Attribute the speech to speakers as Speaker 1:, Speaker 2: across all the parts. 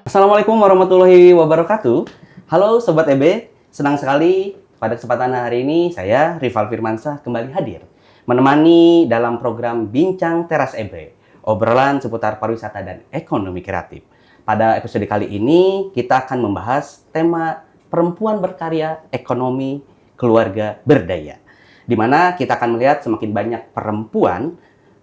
Speaker 1: Assalamualaikum warahmatullahi wabarakatuh. Halo Sobat EB, senang sekali pada kesempatan hari ini saya Rival Firmansyah kembali hadir menemani dalam program Bincang Teras EB, obrolan seputar pariwisata dan ekonomi kreatif. Pada episode kali ini kita akan membahas tema perempuan berkarya, ekonomi, keluarga berdaya. Di mana kita akan melihat semakin banyak perempuan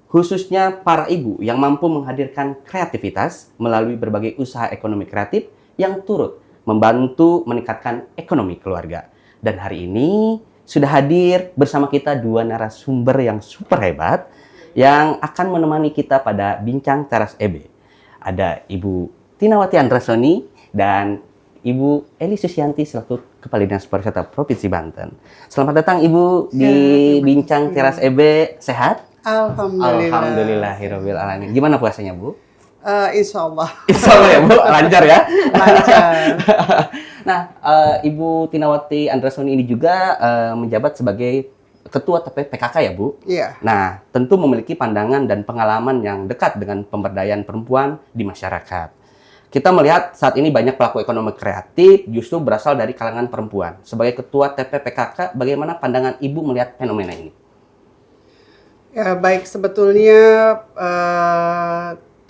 Speaker 1: khususnya para ibu yang mampu menghadirkan kreativitas melalui berbagai usaha ekonomi kreatif yang turut membantu meningkatkan ekonomi keluarga. Dan hari ini sudah hadir bersama kita dua narasumber yang super hebat yang akan menemani kita pada Bincang Teras EB. Ada Ibu Tinawati Andrasoni dan Ibu Eli Susianti selaku Kepala Dinas Pariwisata Provinsi Banten. Selamat datang Ibu di Bincang Teras EB, sehat? Alhamdulillahirabbil alamin. Gimana puasanya, Bu?
Speaker 2: Insya Allah.
Speaker 1: Insya Allah ya, Bu. Lancar ya?
Speaker 2: Lancar.
Speaker 1: Nah, Ibu Tinawati Andrasoni ini juga menjabat sebagai Ketua TPPKK ya, Bu?
Speaker 2: Iya.
Speaker 1: Nah, tentu memiliki pandangan dan pengalaman yang dekat dengan pemberdayaan perempuan di masyarakat. Kita melihat saat ini banyak pelaku ekonomi kreatif justru berasal dari kalangan perempuan. Sebagai Ketua TPPKK, bagaimana pandangan Ibu melihat fenomena ini?
Speaker 2: Ya, baik, sebetulnya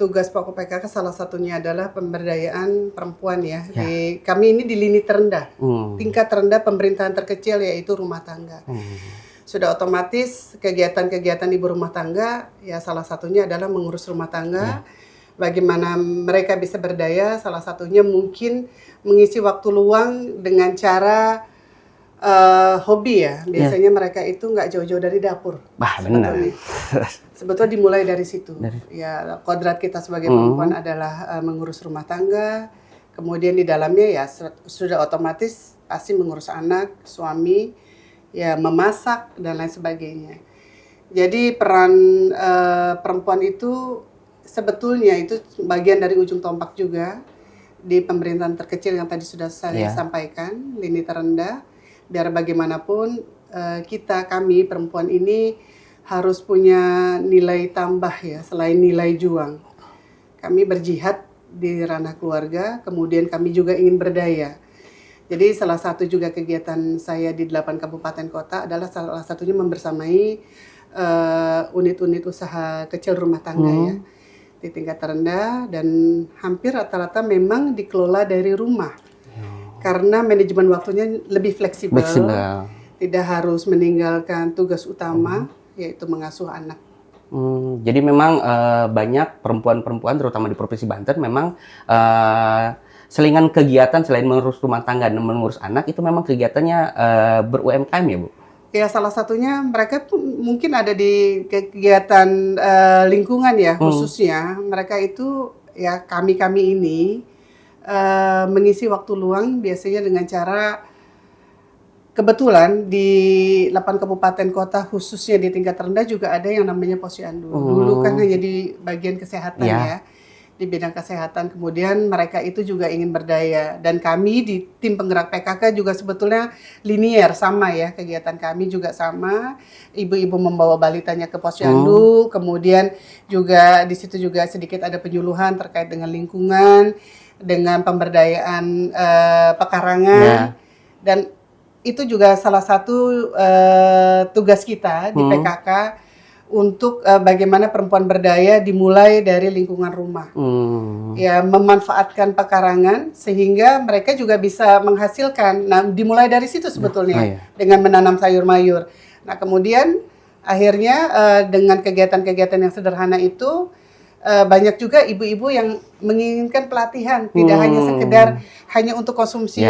Speaker 2: tugas pokok PKK salah satunya adalah pemberdayaan perempuan ya. Kami ini di lini terendah, tingkat terendah pemerintahan terkecil yaitu rumah tangga. Sudah otomatis kegiatan-kegiatan ibu rumah tangga ya salah satunya adalah mengurus rumah tangga. Bagaimana mereka bisa berdaya, salah satunya mungkin mengisi waktu luang dengan cara hobi ya. Biasanya mereka itu nggak jauh-jauh dari dapur.
Speaker 1: Bah, benar.
Speaker 2: Sebetulnya dimulai dari situ. Ya, kodrat kita sebagai perempuan adalah mengurus rumah tangga. Kemudian di dalamnya ya sudah otomatis pasti mengurus anak, suami, ya memasak dan lain sebagainya. Jadi peran perempuan itu sebetulnya itu bagian dari ujung tombak juga di pemerintahan terkecil yang tadi sudah saya sampaikan, lini terendah. Biar bagaimanapun kami perempuan ini harus punya nilai tambah ya, selain nilai juang. Kami berjihad di ranah keluarga, kemudian kami juga ingin berdaya. Jadi salah satu juga kegiatan saya di 8 kabupaten kota adalah salah satunya membersamai unit-unit usaha kecil rumah tangga ya, di tingkat terendah dan hampir rata-rata memang dikelola dari rumah. Karena manajemen waktunya lebih fleksibel, tidak harus meninggalkan tugas utama, yaitu mengasuh anak.
Speaker 1: Jadi memang banyak perempuan-perempuan, terutama di Provinsi Banten, memang selingan kegiatan selain mengurus rumah tangga dan mengurus anak, itu memang kegiatannya ber-UMKM ya, Bu? Ya,
Speaker 2: salah satunya mereka pun mungkin ada di kegiatan lingkungan ya, khususnya. Mereka itu, ya kami-kami ini, mengisi waktu luang biasanya dengan cara kebetulan di 8 kabupaten kota khususnya di tingkat rendah juga ada yang namanya posyandu. Dulu kan hanya di bagian kesehatan ya, di bidang kesehatan. Kemudian mereka itu juga ingin berdaya dan kami di tim penggerak PKK juga sebetulnya linier sama ya, kegiatan kami juga sama. Ibu-ibu membawa balitanya ke posyandu, kemudian juga di situ juga sedikit ada penyuluhan terkait dengan lingkungan, dengan pemberdayaan pekarangan, dan itu juga salah satu tugas kita di PKK untuk bagaimana perempuan berdaya dimulai dari lingkungan rumah, ya memanfaatkan pekarangan sehingga mereka juga bisa menghasilkan. Nah, dimulai dari situ sebetulnya dengan menanam sayur mayur. Nah, kemudian akhirnya dengan kegiatan-kegiatan yang sederhana itu banyak juga ibu-ibu yang menginginkan pelatihan, tidak hanya sekedar hanya untuk konsumsi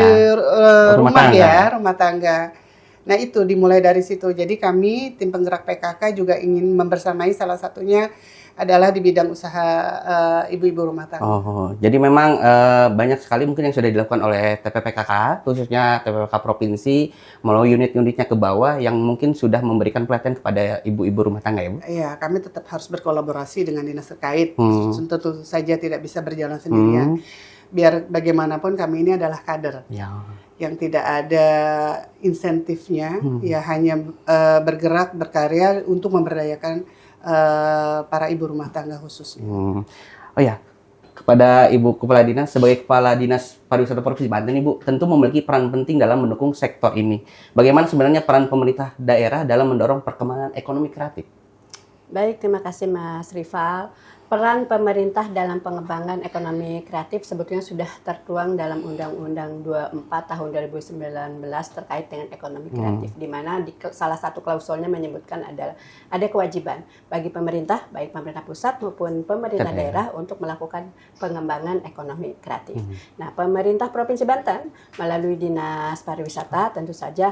Speaker 2: rumah tangga. Nah, itu dimulai dari situ. Jadi kami tim penggerak PKK juga ingin membersamai, salah satunya adalah di bidang usaha ibu-ibu rumah tangga.
Speaker 1: Jadi memang banyak sekali mungkin yang sudah dilakukan oleh TPPKK, khususnya TPPKK Provinsi, melalui unit-unitnya ke bawah yang mungkin sudah memberikan pelatihan kepada ibu-ibu rumah tangga ya, Bu?
Speaker 2: Iya, kami tetap harus berkolaborasi dengan dinas terkait. Tentu saja tidak bisa berjalan sendirian. Biar bagaimanapun kami ini adalah kader. Yang tidak ada insentifnya, ya hanya bergerak, berkarya untuk memberdayakan para ibu rumah tangga khususnya.
Speaker 1: Oh ya, kepada Ibu Kepala Dinas, sebagai Kepala Dinas Pariwisata Provinsi Banten, Ibu tentu memiliki peran penting dalam mendukung sektor ini. Bagaimana sebenarnya peran pemerintah daerah dalam mendorong perkembangan ekonomi kreatif?
Speaker 3: Baik, terima kasih Mas Rival. Peran pemerintah dalam pengembangan ekonomi kreatif sebetulnya sudah tertuang dalam Undang-Undang 24 tahun 2019 terkait dengan ekonomi kreatif, di mana salah satu klausulnya menyebutkan ada kewajiban bagi pemerintah, baik pemerintah pusat maupun pemerintah daerah untuk melakukan pengembangan ekonomi kreatif. Nah, pemerintah Provinsi Banten melalui Dinas Pariwisata tentu saja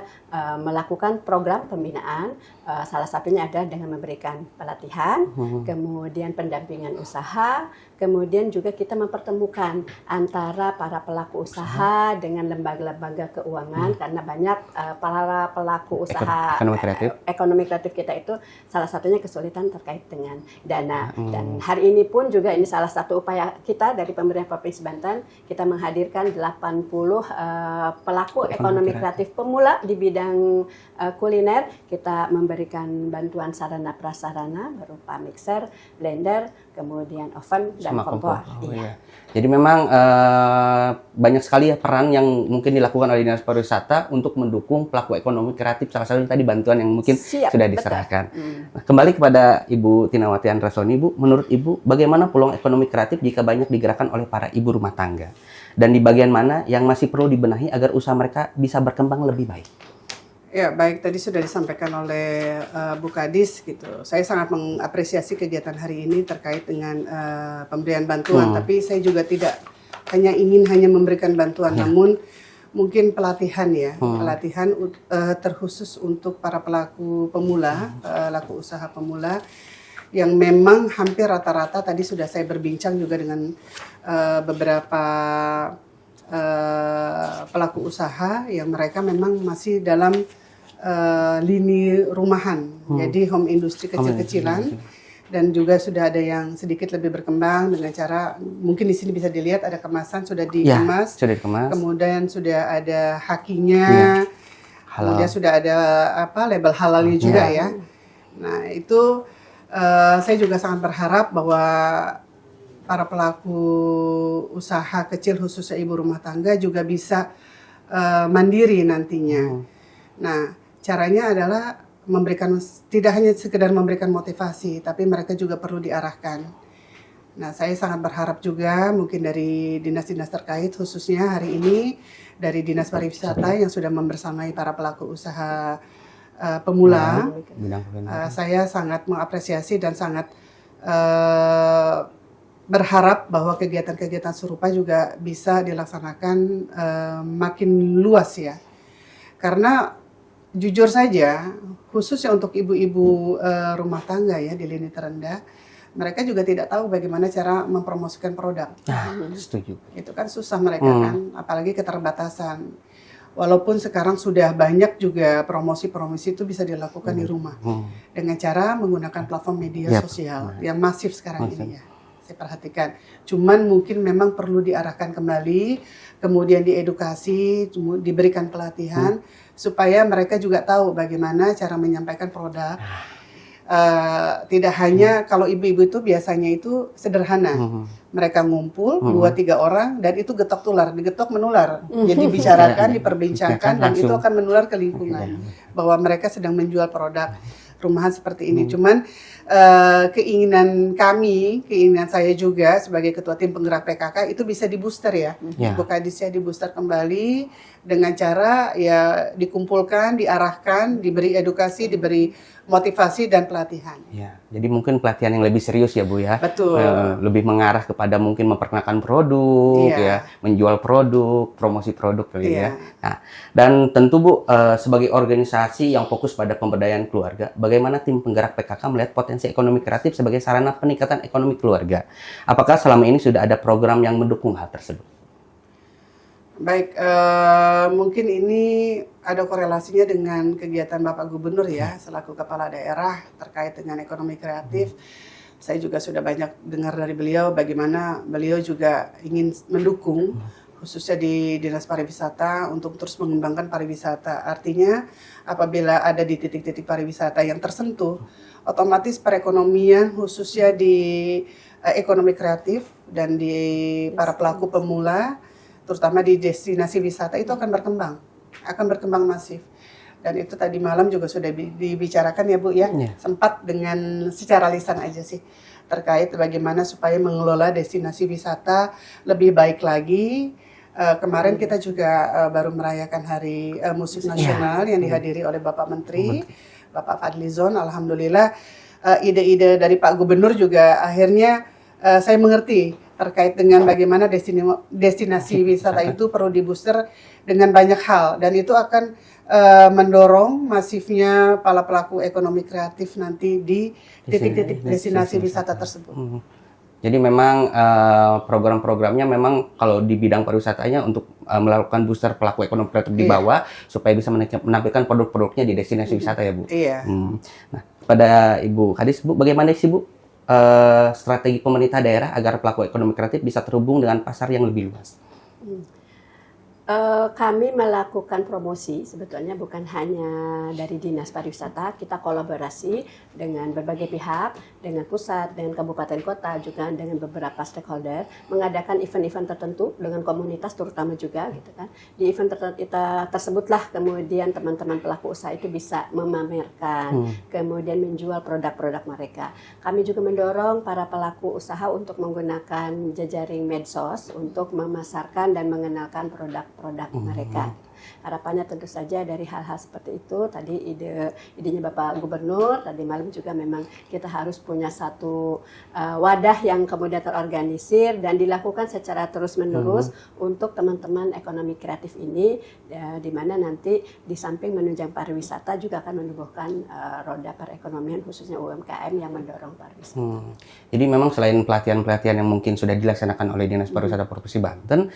Speaker 3: melakukan program pembinaan, salah satunya adalah dengan memberikan pelatihan, kemudian pendampingan usaha, kemudian juga kita mempertemukan antara para pelaku usaha dengan lembaga-lembaga keuangan, karena banyak para pelaku usaha ekonomi kreatif kita itu salah satunya kesulitan terkait dengan dana. Dan hari ini pun juga ini salah satu upaya kita dari pemerintah Provinsi Banten, kita menghadirkan 80 pelaku ekonomi kreatif pemula di bidang kuliner. Kita memberikan bantuan sarana prasarana berupa mixer, blender, kemudian oven dan kompor.
Speaker 1: Iya. Jadi memang banyak sekali ya peran yang mungkin dilakukan oleh Dinas Pariwisata untuk mendukung pelaku ekonomi kreatif. Salah satunya tadi bantuan yang mungkin sudah diserahkan. Nah, kembali kepada Ibu Tinawati Andrasoni, Ibu, menurut Ibu bagaimana peluang ekonomi kreatif jika banyak digerakkan oleh para ibu rumah tangga? Dan di bagian mana yang masih perlu dibenahi agar usaha mereka bisa berkembang lebih baik?
Speaker 2: Ya, baik, tadi sudah disampaikan oleh Bu Kadis gitu. Saya sangat mengapresiasi kegiatan hari ini terkait dengan pemberian bantuan, tapi saya juga tidak ingin memberikan bantuan, namun mungkin pelatihan ya, pelatihan terkhusus untuk para pelaku pemula, pelaku usaha pemula yang memang hampir rata-rata tadi sudah saya berbincang juga dengan beberapa pelaku usaha yang mereka memang masih dalam lini rumahan, jadi home industry kecil-kecilan, dan juga sudah ada yang sedikit lebih berkembang dengan cara mungkin di sini bisa dilihat ada kemasan sudah dikemas, kemudian sudah ada hakinya, kemudian sudah ada label halalnya juga ya. Nah itu saya juga sangat berharap bahwa para pelaku usaha kecil khususnya ibu rumah tangga juga bisa mandiri nantinya. Nah, caranya adalah tidak hanya sekedar memberikan motivasi, tapi mereka juga perlu diarahkan. Nah, saya sangat berharap juga mungkin dari dinas-dinas terkait, khususnya hari ini dari Dinas Pariwisata yang sudah membersamai para pelaku usaha pemula. Saya sangat mengapresiasi dan sangat berharap bahwa kegiatan-kegiatan serupa juga bisa dilaksanakan makin luas ya. Karena jujur saja, khususnya untuk ibu-ibu rumah tangga ya di lini terendah, mereka juga tidak tahu bagaimana cara mempromosikan produk.
Speaker 1: Setuju.
Speaker 2: Itu kan susah mereka kan, apalagi keterbatasan. Walaupun sekarang sudah banyak juga promosi-promosi itu bisa dilakukan di rumah dengan cara menggunakan platform media sosial yang masif sekarang ini ya. Saya perhatikan. Cuman mungkin memang perlu diarahkan kembali, kemudian diedukasi, diberikan pelatihan supaya mereka juga tahu bagaimana cara menyampaikan produk. Tidak hanya kalau ibu-ibu itu biasanya itu sederhana. Mereka ngumpul 2-3 orang dan itu getok tular, digetok menular. Jadi bicarakan, diperbincangkan dan itu akan menular ke lingkungan bahwa mereka sedang menjual produk rumahan seperti ini. Cuman keinginan saya juga sebagai ketua tim penggerak PKK itu bisa dibooster ya. Bu Kadisnya dibooster kembali dengan cara ya dikumpulkan, diarahkan, diberi edukasi, diberi motivasi dan pelatihan.
Speaker 1: Ya, jadi mungkin pelatihan yang lebih serius ya Bu ya.
Speaker 2: Betul.
Speaker 1: Lebih mengarah kepada mungkin memperkenalkan produk ya, menjual produk, promosi produk kali ya. Nah, dan tentu Bu sebagai organisasi yang fokus pada pemberdayaan keluarga, bagaimana tim penggerak PKK melihat potensi ekonomi kreatif sebagai sarana peningkatan ekonomi keluarga? Apakah selama ini sudah ada program yang mendukung hal tersebut?
Speaker 2: Baik, mungkin ini ada korelasinya dengan kegiatan Bapak Gubernur ya, selaku Kepala Daerah terkait dengan ekonomi kreatif. Saya juga sudah banyak dengar dari beliau bagaimana beliau juga ingin mendukung, khususnya di Dinas Pariwisata untuk terus mengembangkan pariwisata. Artinya apabila ada di titik-titik pariwisata yang tersentuh, otomatis perekonomian khususnya di ekonomi kreatif dan di para pelaku pemula, terutama di destinasi wisata itu akan berkembang masif. Dan itu tadi malam juga sudah dibicarakan ya Bu ya, sempat dengan secara lisan aja sih, terkait bagaimana supaya mengelola destinasi wisata lebih baik lagi. Kemarin kita juga baru merayakan Hari Musik Nasional yang dihadiri oleh Bapak Menteri, Bapak Fadlizon. Alhamdulillah ide-ide dari Pak Gubernur juga akhirnya saya mengerti terkait dengan bagaimana destinasi wisata itu perlu di-booster dengan banyak hal, dan itu akan mendorong masifnya para pelaku ekonomi kreatif nanti di titik-titik destinasi wisata tersebut.
Speaker 1: Jadi memang program-programnya memang kalau di bidang pariwisatanya untuk melakukan booster pelaku ekonomi kreatif di bawah supaya bisa menampilkan produk-produknya di destinasi wisata ya Bu.
Speaker 2: Iya.
Speaker 1: Nah, pada Ibu Kadis, Bu, bagaimana sih Bu strategi pemerintah daerah agar pelaku ekonomi kreatif bisa terhubung dengan pasar yang lebih luas?
Speaker 3: Kami melakukan promosi sebetulnya bukan hanya dari Dinas Pariwisata, kita kolaborasi dengan berbagai pihak, dengan pusat, dengan kabupaten kota, juga dengan beberapa stakeholder, mengadakan event-event tertentu dengan komunitas terutama juga gitu kan. Di event tersebutlah kemudian teman-teman pelaku usaha itu bisa memamerkan, kemudian menjual produk-produk mereka. Kami juga mendorong para pelaku usaha untuk menggunakan jejaring medsos untuk memasarkan dan mengenalkan produk mereka. Harapannya tentu saja dari hal-hal seperti itu, tadi idenya Bapak Gubernur, tadi malam juga memang kita harus punya satu wadah yang kemudian terorganisir dan dilakukan secara terus-menerus untuk teman-teman ekonomi kreatif ini, di mana nanti di samping menunjang pariwisata juga akan menumbuhkan roda perekonomian khususnya UMKM yang mendorong pariwisata.
Speaker 1: Jadi memang selain pelatihan-pelatihan yang mungkin sudah dilaksanakan oleh Dinas Pariwisata Provinsi Banten,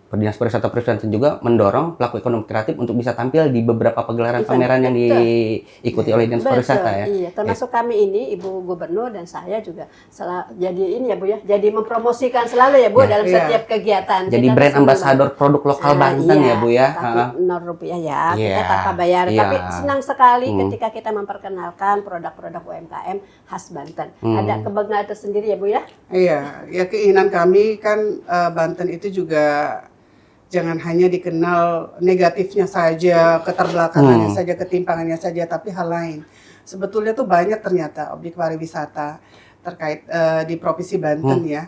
Speaker 1: Dinas Pariwisata Provinsi Banten juga mendorong pelaku ekonomi kreatif untuk bisa tampil di beberapa pagelaran pameran yang diikuti oleh Dinas Pariwisata ya.
Speaker 3: Iya, termasuk kami ini Ibu Gubernur dan saya juga jadi ini ya Bu ya, jadi mempromosikan selalu ya Bu dalam setiap kegiatan.
Speaker 1: Jadi
Speaker 3: kita
Speaker 1: brand ambassador produk lokal Banten ya Bu ya.
Speaker 3: Tapi Rp0 ya, kita tanpa bayar. Tapi senang sekali ketika kita memperkenalkan produk-produk UMKM khas Banten. Ada kebanggaan tersendiri ya Bu ya.
Speaker 2: Iya, ya keinginan kami kan Banten itu juga jangan hanya dikenal negatifnya saja, keterbelakangannya saja, ketimpangannya saja, tapi hal lain. Sebetulnya tuh banyak ternyata objek pariwisata terkait di Provinsi Banten ya.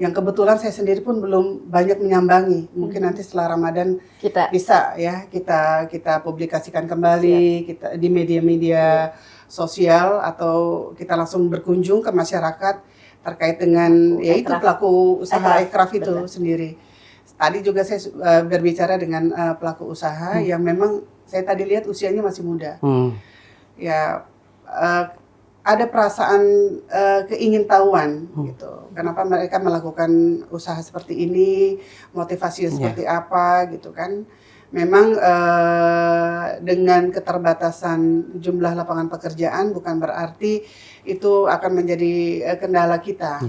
Speaker 2: Yang kebetulan saya sendiri pun belum banyak menyambangi. Mungkin nanti setelah Ramadan bisa ya kita publikasikan kembali kita di media-media sosial, atau kita langsung berkunjung ke masyarakat terkait dengan yaitu pelaku usaha ekraf itu sendiri. Tadi juga saya berbicara dengan pelaku usaha yang memang saya tadi lihat usianya masih muda. Ya ada perasaan keingintahuan gitu. Kenapa mereka melakukan usaha seperti ini, motivasinya seperti apa gitu kan. Memang dengan keterbatasan jumlah lapangan pekerjaan bukan berarti itu akan menjadi kendala kita.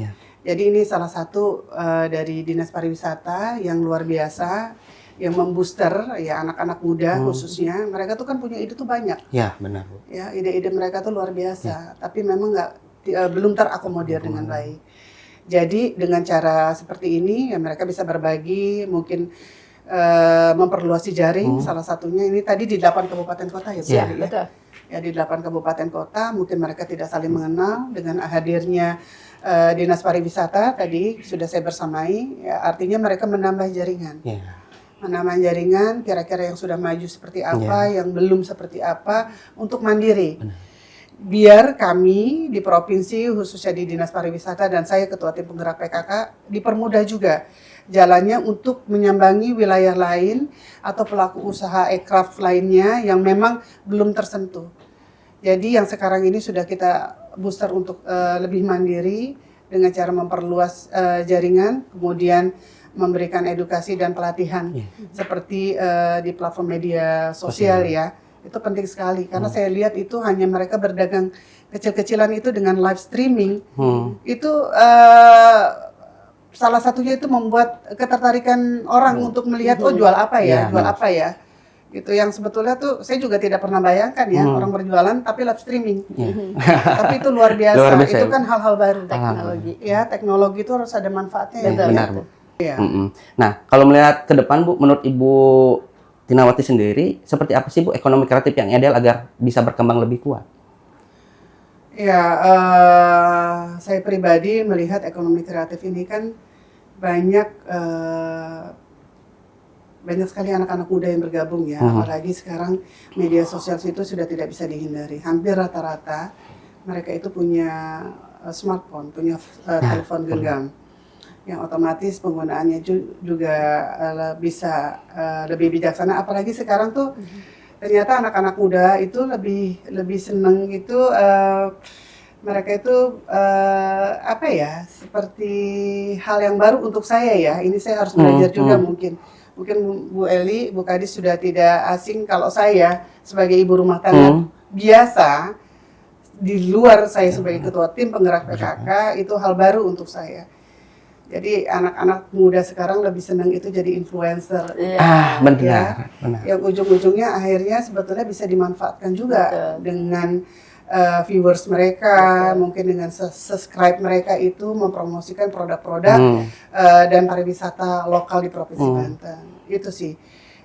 Speaker 2: Jadi ini salah satu dari Dinas Pariwisata yang luar biasa, yang membooster ya anak-anak muda khususnya. Mereka tuh kan punya ide tuh banyak.
Speaker 1: Ya benar Bu.
Speaker 2: Ya ide-ide mereka tuh luar biasa, tapi memang belum terakomodir dengan baik. Jadi dengan cara seperti ini ya mereka bisa berbagi, mungkin memperluas jaring. Salah satunya ini tadi di 8 kabupaten kota ya Bu.
Speaker 3: Betul.
Speaker 2: Ya di 8 kabupaten kota mungkin mereka tidak saling mengenal. Dengan hadirnya Dinas Pariwisata tadi sudah saya bersamai, ya, artinya mereka menambah jaringan. Menambah jaringan, kira-kira yang sudah maju seperti apa, yang belum seperti apa, untuk mandiri. Biar kami di provinsi, khususnya di Dinas Pariwisata dan saya Ketua Tim Penggerak PKK, dipermudah juga jalannya untuk menyambangi wilayah lain atau pelaku usaha ekraf lainnya yang memang belum tersentuh. Jadi yang sekarang ini sudah kita booster untuk lebih mandiri dengan cara memperluas jaringan, kemudian memberikan edukasi dan pelatihan seperti di platform media sosial ya. Itu penting sekali karena saya lihat itu hanya mereka berdagang kecil-kecilan itu dengan live streaming. Itu salah satunya itu membuat ketertarikan orang untuk melihat jual apa ya, jual apa ya. Itu yang sebetulnya tuh saya juga tidak pernah bayangkan ya orang berjualan tapi live streaming. Tapi itu luar biasa.
Speaker 1: Luar biasa,
Speaker 2: Itu
Speaker 1: ya, Bu.
Speaker 2: kan hal-hal baru.
Speaker 3: Teknologi.
Speaker 2: Ya, teknologi itu harus ada manfaatnya. ya.
Speaker 3: Betul.
Speaker 1: Benar, Bu.
Speaker 2: Iya.
Speaker 1: Nah, kalau melihat ke depan, Bu, menurut Ibu Tinawati sendiri, seperti apa sih, Bu, ekonomi kreatif yang ideal agar bisa berkembang lebih kuat?
Speaker 2: Ya, saya pribadi melihat ekonomi kreatif ini kan banyak banyak sekali anak-anak muda yang bergabung ya, apalagi sekarang media sosial itu sudah tidak bisa dihindari. Hampir rata-rata mereka itu punya smartphone, punya telepon genggam, yang otomatis penggunaannya juga bisa lebih bijaksana. Apalagi sekarang tuh ternyata anak-anak muda itu lebih seneng itu mereka itu apa ya, seperti hal yang baru untuk saya ya. Ini saya harus belajar juga mungkin Bu Eli, Bu Kadis sudah tidak asing kalau saya sebagai ibu rumah tangga biasa di luar saya sebagai ketua tim penggerak PKK itu hal baru untuk saya. Jadi anak-anak muda sekarang lebih senang itu jadi influencer.
Speaker 1: Benar.
Speaker 2: Yang ujung-ujungnya akhirnya sebetulnya bisa dimanfaatkan juga dengan viewers mereka, mungkin dengan subscribe mereka itu mempromosikan produk-produk dan pariwisata lokal di Provinsi Banten. Itu sih.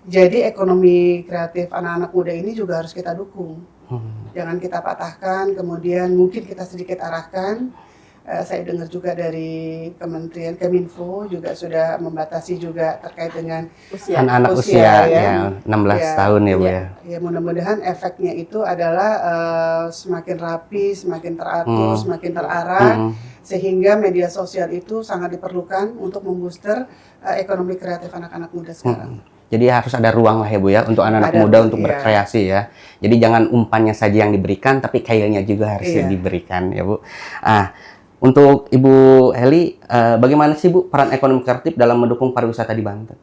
Speaker 2: Jadi ekonomi kreatif anak-anak muda ini juga harus kita dukung. Jangan kita patahkan, kemudian mungkin kita sedikit arahkan. Saya dengar juga dari Kementerian Keminfo juga sudah membatasi juga terkait dengan
Speaker 1: anak-anak usia ya 16 tahun ya, Bu ya.
Speaker 2: Ya mudah-mudahan efeknya itu adalah semakin rapi, semakin teratur, semakin terarah, sehingga media sosial itu sangat diperlukan untuk membooster ekonomi kreatif anak-anak muda sekarang.
Speaker 1: Jadi harus ada ruang lah ya, Bu ya, untuk anak-anak muda untuk berkreasi ya. Jadi jangan umpannya saja yang diberikan, tapi kayaknya juga harus diberikan ya, Bu. Untuk Ibu Heli, bagaimana sih, Bu, peran ekonomi kreatif dalam mendukung pariwisata di Banten?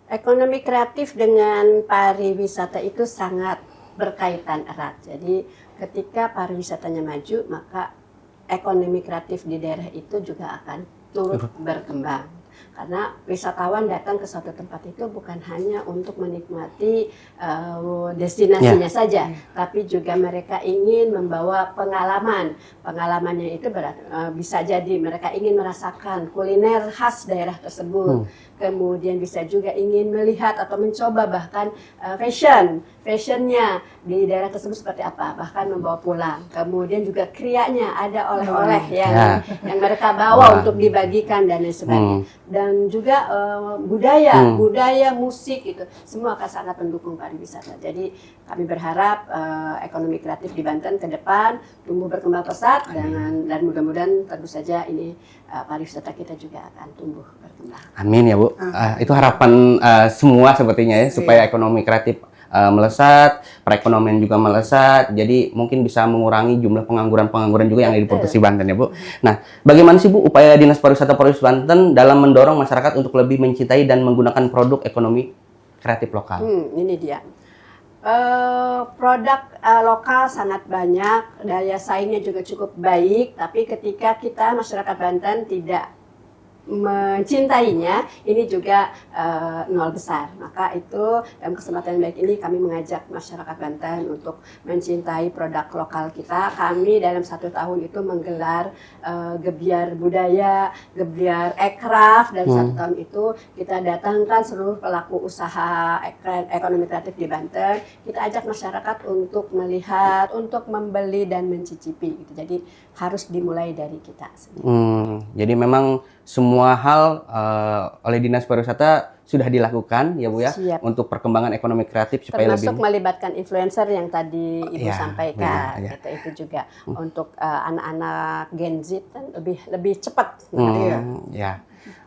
Speaker 3: Ekonomi kreatif dengan pariwisata itu sangat berkaitan erat. Jadi ketika pariwisatanya maju, maka ekonomi kreatif di daerah itu juga akan turut berkembang. Karena wisatawan datang ke suatu tempat itu bukan hanya untuk menikmati destinasinya saja, tapi juga mereka ingin membawa pengalaman. Pengalamannya itu bisa jadi mereka ingin merasakan kuliner khas daerah tersebut. Kemudian bisa juga ingin melihat atau mencoba bahkan fashionnya di daerah tersebut seperti apa, bahkan membawa pulang. Kemudian juga krianya, ada oleh-oleh yang mereka bawa untuk dibagikan dan lain sebagainya. Dan juga budaya musik itu semua akan sangat mendukung pariwisata. Jadi kami berharap ekonomi kreatif di Banten ke depan tumbuh berkembang pesat dan mudah-mudahan tentu saja ini pariwisata kita juga akan tumbuh berkembang.
Speaker 1: Amin ya, Bu. Itu harapan semua sepertinya ya, supaya ekonomi kreatif melesat, perekonomian juga melesat, jadi mungkin bisa mengurangi jumlah pengangguran juga yang ada di Provinsi Banten ya, Bu. Nah, bagaimana sih, Bu, upaya Dinas Pariwisata Provinsi Banten dalam mendorong masyarakat untuk lebih mencintai dan menggunakan produk ekonomi kreatif lokal?
Speaker 3: Ini dia. Produk lokal sangat banyak, daya saingnya juga cukup baik, tapi ketika kita masyarakat Banten tidak mencintainya, ini juga nol besar. Maka itu dalam kesempatan yang baik ini kami mengajak masyarakat Banten untuk mencintai produk lokal kita. Kami dalam 1 tahun itu menggelar gebiar budaya, gebiar ekraf, dan 1 tahun itu kita datangkan seluruh pelaku usaha ekonomi kreatif di Banten. Kita ajak masyarakat untuk melihat, untuk membeli dan mencicipi. Gitu. Jadi harus dimulai dari kita sendiri.
Speaker 1: Jadi memang semua hal oleh Dinas Pariwisata sudah dilakukan ya, Bu ya. Siap. Untuk perkembangan ekonomi kreatif supaya
Speaker 3: termasuk melibatkan influencer yang tadi Ibu sampaikan. Itu juga untuk anak-anak Gen Z kan lebih cepat.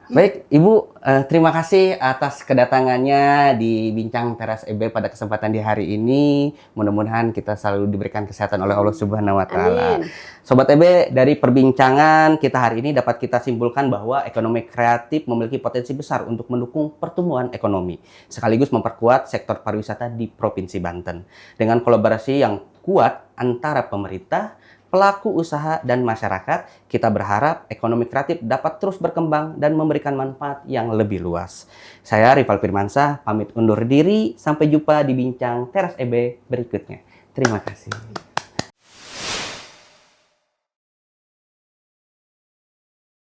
Speaker 1: Baik, Ibu, terima kasih atas kedatangannya di Bincang Teras EB pada kesempatan di hari ini. Mudah-mudahan kita selalu diberikan kesehatan oleh Allah Subhanahu wa Ta'ala. Sobat EB, dari perbincangan kita hari ini dapat kita simpulkan bahwa ekonomi kreatif memiliki potensi besar untuk mendukung pertumbuhan ekonomi, sekaligus memperkuat sektor pariwisata di Provinsi Banten. Dengan kolaborasi yang kuat antara pemerintah, pelaku usaha dan masyarakat, kita berharap ekonomi kreatif dapat terus berkembang dan memberikan manfaat yang lebih luas. Saya Rival Firmansyah, pamit undur diri. Sampai jumpa di Bincang Teras EB berikutnya. Terima kasih.